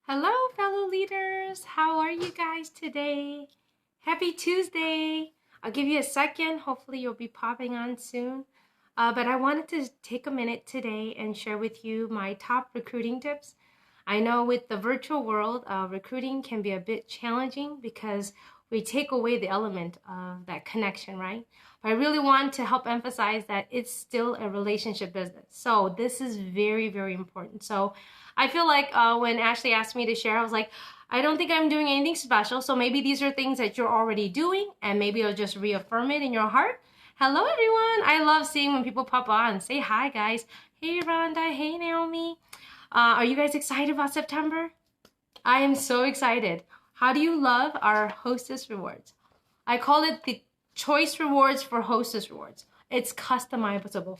Hello, fellow leaders. How are you guys today? Happy Tuesday. I'll give you a second. Hopefully, you'll be popping on soon. But I wanted to take a minute today and share with you my top recruiting tips. I know with the virtual world, recruiting can be a bit challenging because we take away the element of that connection, right? But I really want to help emphasize that it's still a relationship business. So this is very, very important. So I feel like when Ashley asked me to share, I was like, I don't think I'm doing anything special. So maybe these are things that you're already doing, and maybe I'll just reaffirm it in your heart. Hello, everyone. I love seeing when people pop on. Say hi, guys. Hey, Rhonda. Hey, Naomi. Are you guys excited about September? I am so excited. How do you love our hostess rewards? I call it the choice rewards for hostess rewards. It's customizable.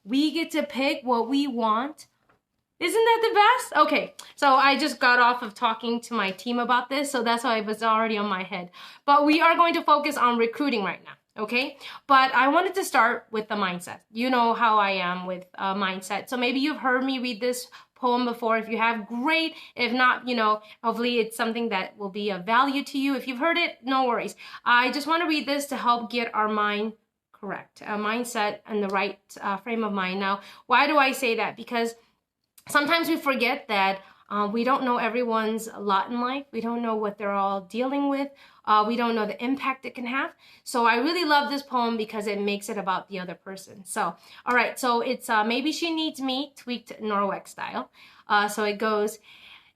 We get to pick what we want. Isn't that the best? Okay, so I just got off of talking to my team about this, so that's why it was already on my head. But we are going to focus on recruiting right now, okay? But I wanted to start with the mindset. You know how I am with mindset. So maybe you've heard me read this poem before. If you have, great. If not, hopefully it's something that will be of value to you. If you've heard it, no worries. I just want to read this to help get our mind correct, a mindset and the right frame of mind. Now, why do I say that? Because sometimes we forget that we don't know everyone's lot in life. We don't know what they're all dealing with. We don't know the impact it can have. So I really love this poem because it makes it about the other person. So, all right. So it's Maybe She Needs Me, tweaked Norwex style. So it goes,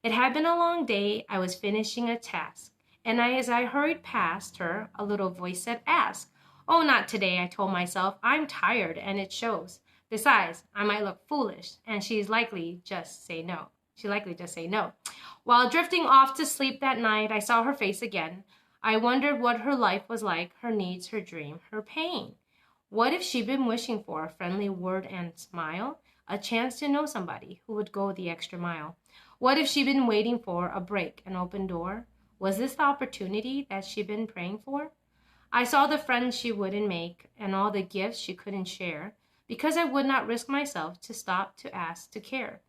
it had been a long day. I was finishing a task. And as I hurried past her, a little voice said, ask. Oh, not today, I told myself. I'm tired and it shows. Besides, I might look foolish, and she's likely just say no. She'd likely just say no. While drifting off to sleep that night, I saw her face again. I wondered what her life was like, her needs, her dream, her pain. What if she'd been wishing for a friendly word and smile, a chance to know somebody who would go the extra mile? What if she'd been waiting for a break, an open door? Was this the opportunity that she'd been praying for? I saw the friends she wouldn't make and all the gifts she couldn't share, because I would not risk myself to stop, to ask, to care.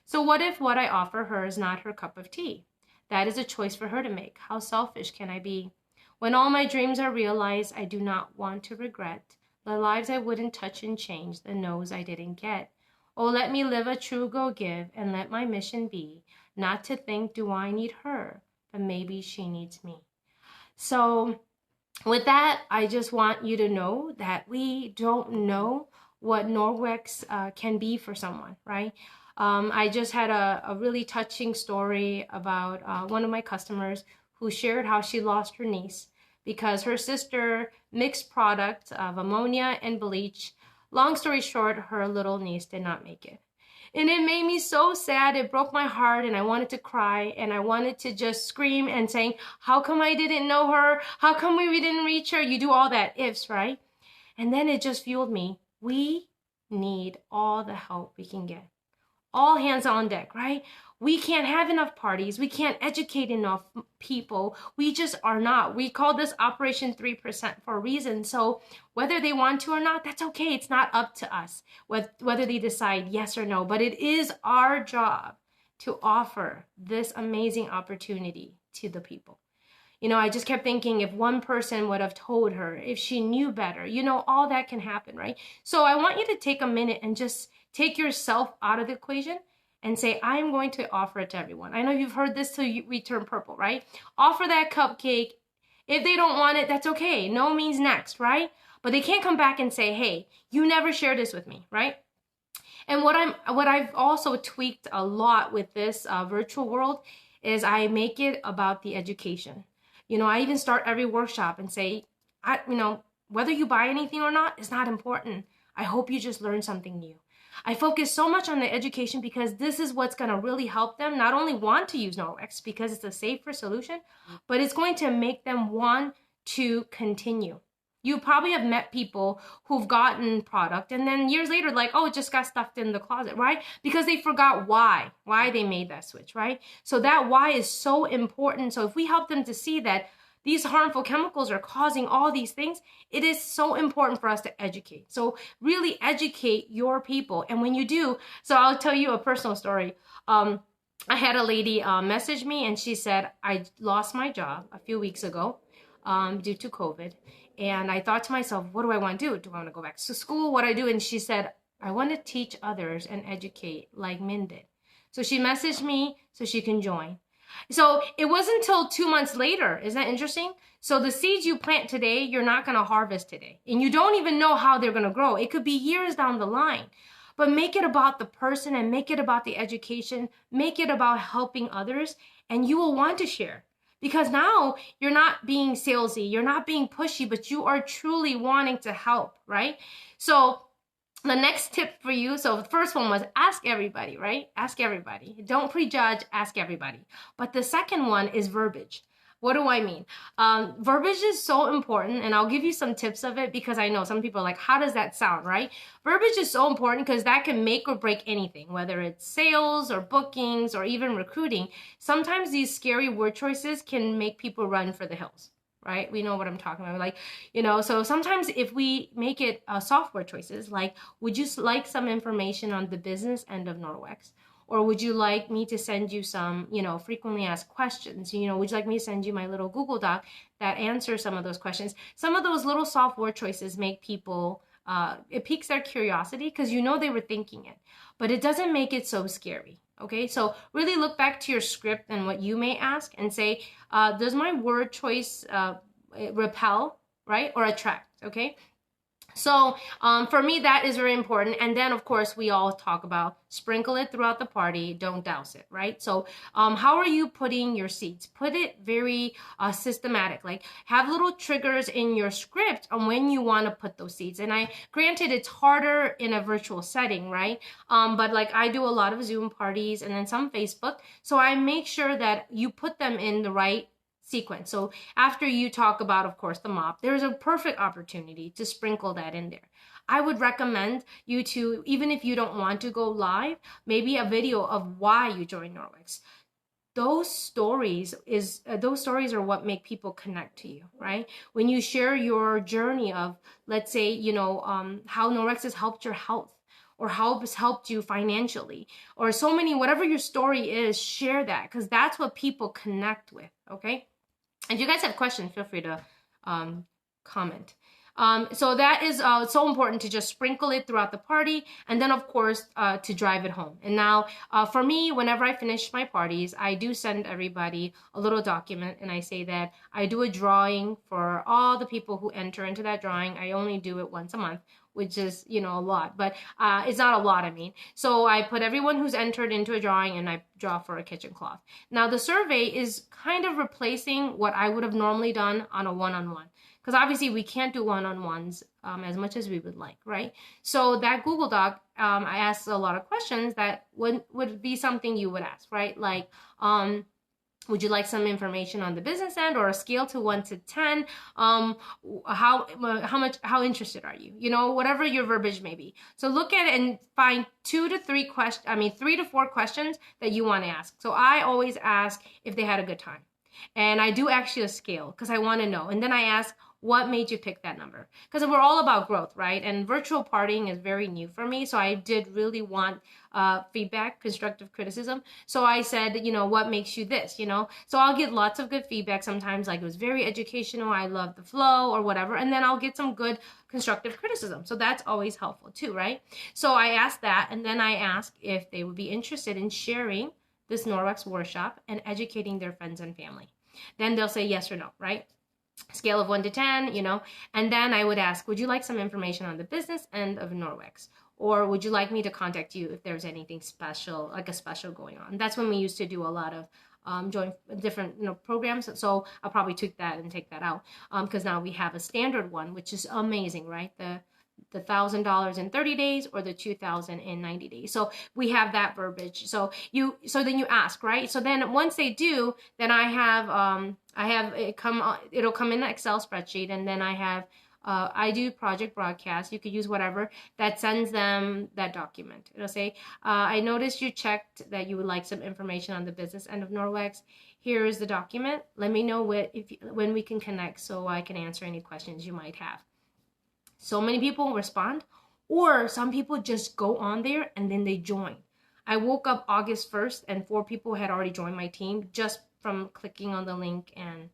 So what if what I offer her is not her cup of tea? That is a choice for her to make. How selfish can I be? When all my dreams are realized, I do not want to regret the lives I wouldn't touch and change, the no's I didn't get. Oh, let me live a true go-give, and let my mission be not to think, do I need her, but maybe she needs me. So with that, I just want you to know that we don't know what Norwex can be for someone, right? I just had a really touching story about one of my customers who shared how she lost her niece because her sister mixed product of ammonia and bleach. Long story short, her little niece did not make it. And it made me so sad. It broke my heart, and I wanted to cry, and I wanted to just scream and saying, how come I didn't know her? How come we didn't reach her? You do all that ifs, right? And then it just fueled me. We need all the help we can get. All hands on deck, right? We can't have enough parties. We can't educate enough people. We just are not. We call this Operation 3% for a reason. So whether they want to or not, that's okay. It's not up to us whether they decide yes or no. But it is our job to offer this amazing opportunity to the people. I just kept thinking if one person would have told her, if she knew better, all that can happen, right? So I want you to take a minute and just take yourself out of the equation and say, I'm going to offer it to everyone. I know you've heard this till we turn purple, right? Offer that cupcake. If they don't want it, that's okay. No means next, right? But they can't come back and say, hey, you never shared this with me, right? And what I've also tweaked a lot with this virtual world is I make it about the education. I even start every workshop and say, whether you buy anything or not is not important. I hope you just learn something new. I focus so much on the education because this is what's going to really help them not only want to use Norwex because it's a safer solution, but it's going to make them want to continue. You probably have met people who've gotten product and then years later, like, oh, it just got stuffed in the closet, right? Because they forgot why they made that switch, right? So that why is so important. So if we help them to see that these harmful chemicals are causing all these things, it is so important for us to educate. So really educate your people. And when you do, so I'll tell you a personal story. I had a lady message me, and she said, I lost my job a few weeks ago due to COVID. And I thought to myself, what do I want to do? Do I want to go back to school? What do I do? And she said, I want to teach others and educate like Min did. So she messaged me so she can join. So it wasn't until 2 months later. Isn't that interesting? So the seeds you plant today, you're not going to harvest today. And you don't even know how they're going to grow. It could be years down the line. But make it about the person and make it about the education. Make it about helping others, and you will want to share. Because now you're not being salesy, you're not being pushy, but you are truly wanting to help, right? So the next tip for you, so the first one was ask everybody, right? Ask everybody. Don't prejudge, ask everybody. But the second one is verbiage. What do I mean? Verbiage is so important, and I'll give you some tips of it because I know some people are like, how does that sound, right? Verbiage is so important because that can make or break anything, whether it's sales or bookings or even recruiting. Sometimes these scary word choices can make people run for the hills. Right? We know what I'm talking about. Like, so sometimes if we make it software choices, like, would you like some information on the business end of Norwex? Or would you like me to send you some, frequently asked questions? Would you like me to send you my little Google Doc that answers some of those questions? Some of those little software choices make people, it piques their curiosity because they were thinking it, but it doesn't make it so scary. Okay, so really look back to your script and what you may ask and say, does my word choice repel, right, or attract? Okay, so for me, that is very important. And then, of course, we all talk about sprinkle it throughout the party. Don't douse it, right? So how are you putting your seeds? Put it very systematic. Like have little triggers in your script on when you want to put those seeds. And granted, it's harder in a virtual setting, right? But like I do a lot of Zoom parties and then some Facebook. So I make sure that you put them in the right sequence. So after you talk about, of course, the mop, there's a perfect opportunity to sprinkle that in there. I would recommend you to, even if you don't want to go live, maybe a video of why you joined Norwex. Those stories are what make people connect to you, right? When you share your journey of, let's say, how Norwex has helped your health, or how it's helped you financially, or so many, whatever your story is, share that, because that's what people connect with, okay? If you guys have questions, feel free to comment. So that is so important to just sprinkle it throughout the party, and then of course to drive it home. And now for me, whenever I finish my parties, I do send everybody a little document, and I say that I do a drawing for all the people who enter into that drawing. I only do it once a month, which is, a lot, but it's not a lot, I mean. So I put everyone who's entered into a drawing, and I draw for a kitchen cloth. Now the survey is kind of replacing what I would have normally done on a one-on-one, because obviously we can't do one-on-ones as much as we would like, right? So that Google Doc, I asked a lot of questions that would be something you would ask, right? Like, would you like some information on the business end, or a scale to 1 to 10? How interested are you? Whatever your verbiage may be. So look at it and find 3 to 4 questions that you want to ask. So I always ask if they had a good time. And I do actually a scale because I want to know. And then I ask, what made you pick that number? Because we're all about growth, right? And virtual partying is very new for me. So I did really want feedback, constructive criticism. So I said, what makes you this, So I'll get lots of good feedback sometimes, like it was very educational, I love the flow or whatever. And then I'll get some good constructive criticism. So that's always helpful too, right? So I asked that, and then I asked if they would be interested in sharing this Norwex workshop and educating their friends and family. Then they'll say yes or no, right? Scale of 1 to 10, and then I would ask, would you like some information on the business end of Norwex? Or would you like me to contact you if there's anything special, like a special going on? That's when we used to do a lot of join different programs. So I'll probably tweak that and take that out because now we have a standard one, which is amazing, right? The $1,000 in 30 days or the $2,000 in 90 days. So we have that verbiage. So then you ask, right? So then once they do, then I have it it'll come in an Excel spreadsheet, and then I do project broadcast. You could use whatever that sends them that document. It'll say, I noticed you checked that you would like some information on the business end of Norwex. Here is the document. Let me know when we can connect so I can answer any questions you might have. So many people respond, or some people just go on there and then they join. I woke up August 1st and 4 people had already joined my team just from clicking on the link, and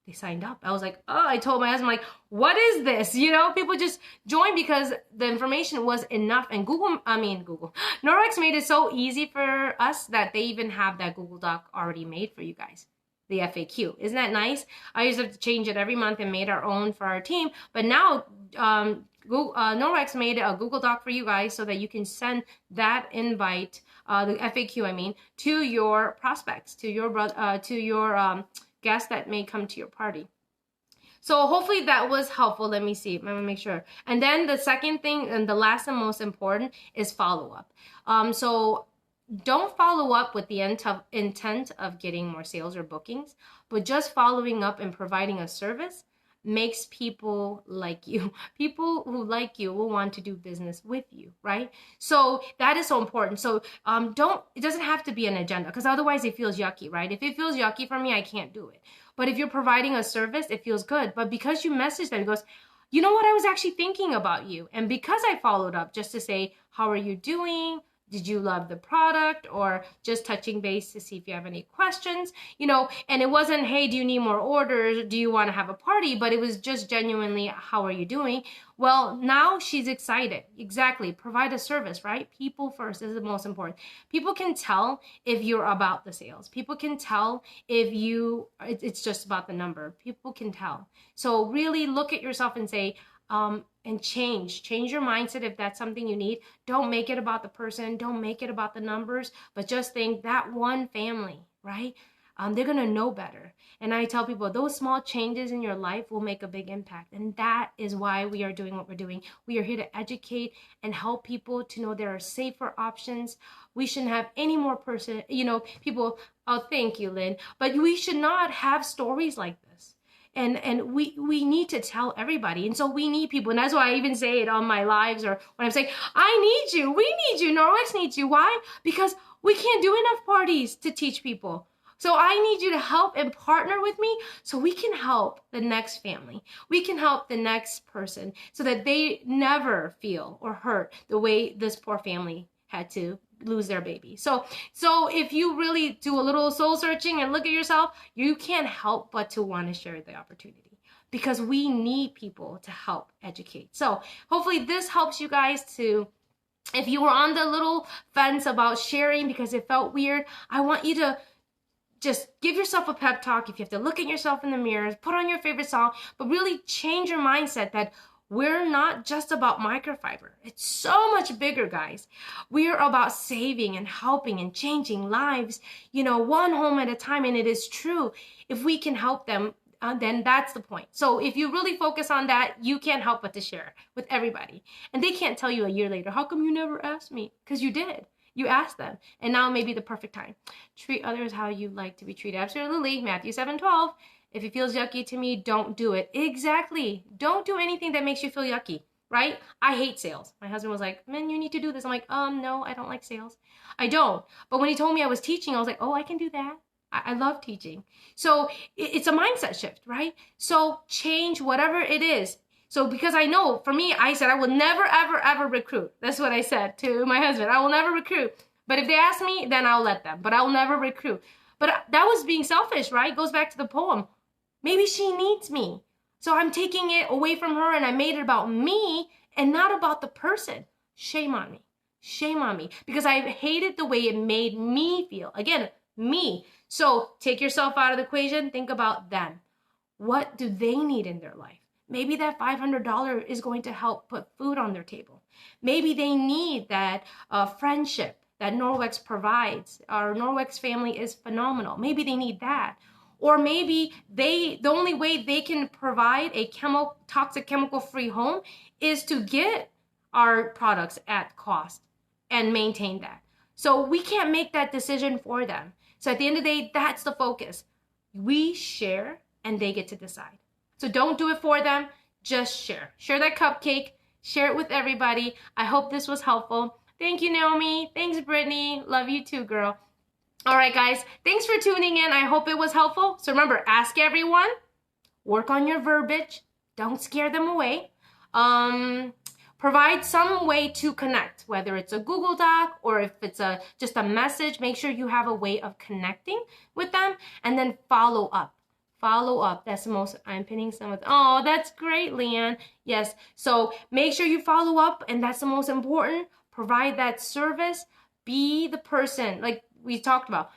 they signed up. I was like, oh, I told my husband, like, what is this? People just joined because the information was enough. And Google, Norwex made it so easy for us that they even have that Google Doc already made for you guys. The FAQ. Isn't that nice? I used to have to change it every month and made our own for our team. But now, Norwex made a Google Doc for you guys so that you can send that invite, the FAQ, to your prospects, to your guests that may come to your party. So hopefully that was helpful. Let me see. Let me make sure. And then the second thing, and the last and most important, is follow-up. So don't follow up with the intent of getting more sales or bookings, but just following up and providing a service makes people like you. People who like you will want to do business with you, right? So that is so important. So it doesn't have to be an agenda, because otherwise it feels yucky, right? If it feels yucky for me, I can't do it. But if you're providing a service, it feels good. But because you message them, it goes, you know what, I was actually thinking about you. And because I followed up just to say, how are you doing? Did you love the product? Or just touching base to see if you have any questions, and it wasn't, hey, do you need more orders? Do you want to have a party? But it was just genuinely, how are you doing? Well, now she's excited. Exactly. Provide a service, right? People first is the most important. People can tell if you're about the sales. People can tell if it's just about the number. People can tell. So really look at yourself and say, and change your mindset if that's something you need. Don't make it about the person. Don't make it about the numbers, but just think that one family, right? They're going to know better. And I tell people those small changes in your life will make a big impact. And that is why we are doing what we're doing. We are here to educate and help people to know there are safer options. We shouldn't have any more people, oh, thank you, Lynn. But we should not have stories like this. And we need to tell everybody. And so we need people. And that's why I even say it on my lives, or when I'm saying, I need you, we need you, Norwex needs you. Why? Because we can't do enough parties to teach people. So I need you to help and partner with me so we can help the next family. We can help the next person so that they never feel or hurt the way this poor family had to lose their baby. So if you really do a little soul searching and look at yourself, you can't help but to want to share the opportunity, because we need people to help educate. So hopefully this helps you guys to, if you were on the little fence about sharing because it felt weird, I want you to just give yourself a pep talk. If you have to look at yourself in the mirror, put on your favorite song, but really change your mindset that we're not just about microfiber. It's so much bigger, guys. We're about saving and helping and changing lives, one home at a time. And it is true. If we can help them, then that's the point. So if you really focus on that, you can't help but to share with everybody. And they can't tell you a year later, how come you never asked me? Because you did. You asked them. And now may be the perfect time. Treat others how you like to be treated. Absolutely. Matthew 7:12. If it feels yucky to me, don't do it. Exactly. Don't do anything that makes you feel yucky, right? I hate sales. My husband was like, man, you need to do this. I'm like, no, I don't like sales. I don't. But when he told me I was teaching, I was like, oh, I can do that. I love teaching. So it's a mindset shift, right? So change whatever it is. So because I know, for me, I said I will never, ever, ever recruit. That's what I said to my husband. I will never recruit. But if they ask me, then I'll let them. But I will never recruit. But that was being selfish, right? It goes back to the poem. Maybe she needs me. So I'm taking it away from her and I made it about me and not about the person. Shame on me. Shame on me. Because I hated the way it made me feel. Again, me. So take yourself out of the equation. Think about them. What do they need in their life? Maybe that $500 is going to help put food on their table. Maybe they need that friendship that Norwex provides. Our Norwex family is phenomenal. Maybe they need that. Or maybe the only way they can provide a toxic chemical-free home is to get our products at cost and maintain that. So we can't make that decision for them. So at the end of the day, that's the focus. We share and they get to decide. So don't do it for them, just share. Share that cupcake, share it with everybody. I hope this was helpful. Thank you, Naomi. Thanks, Brittany. Love you too, girl. All right, guys, thanks for tuning in. I hope it was helpful. So remember, ask everyone, work on your verbiage. Don't scare them away. provide some way to connect, whether it's a Google Doc or if it's just a message. Make sure you have a way of connecting with them, and then follow up. Follow up. That's the most, I'm pinning some of, oh, that's great, Leanne. Yes. So make sure you follow up, and that's the most important. Provide that service. Be the person, like we talked about.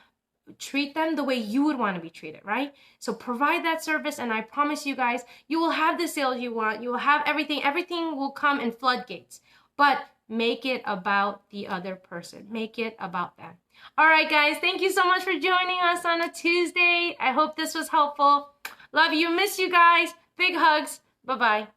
Treat them the way you would want to be treated, right? So provide that service, and I promise you guys, you will have the sales you want. You will have everything. Everything will come in floodgates. But make it about the other person. Make it about them. All right, guys. Thank you so much for joining us on a Tuesday. I hope this was helpful. Love you. Miss you guys. Big hugs. Bye-bye.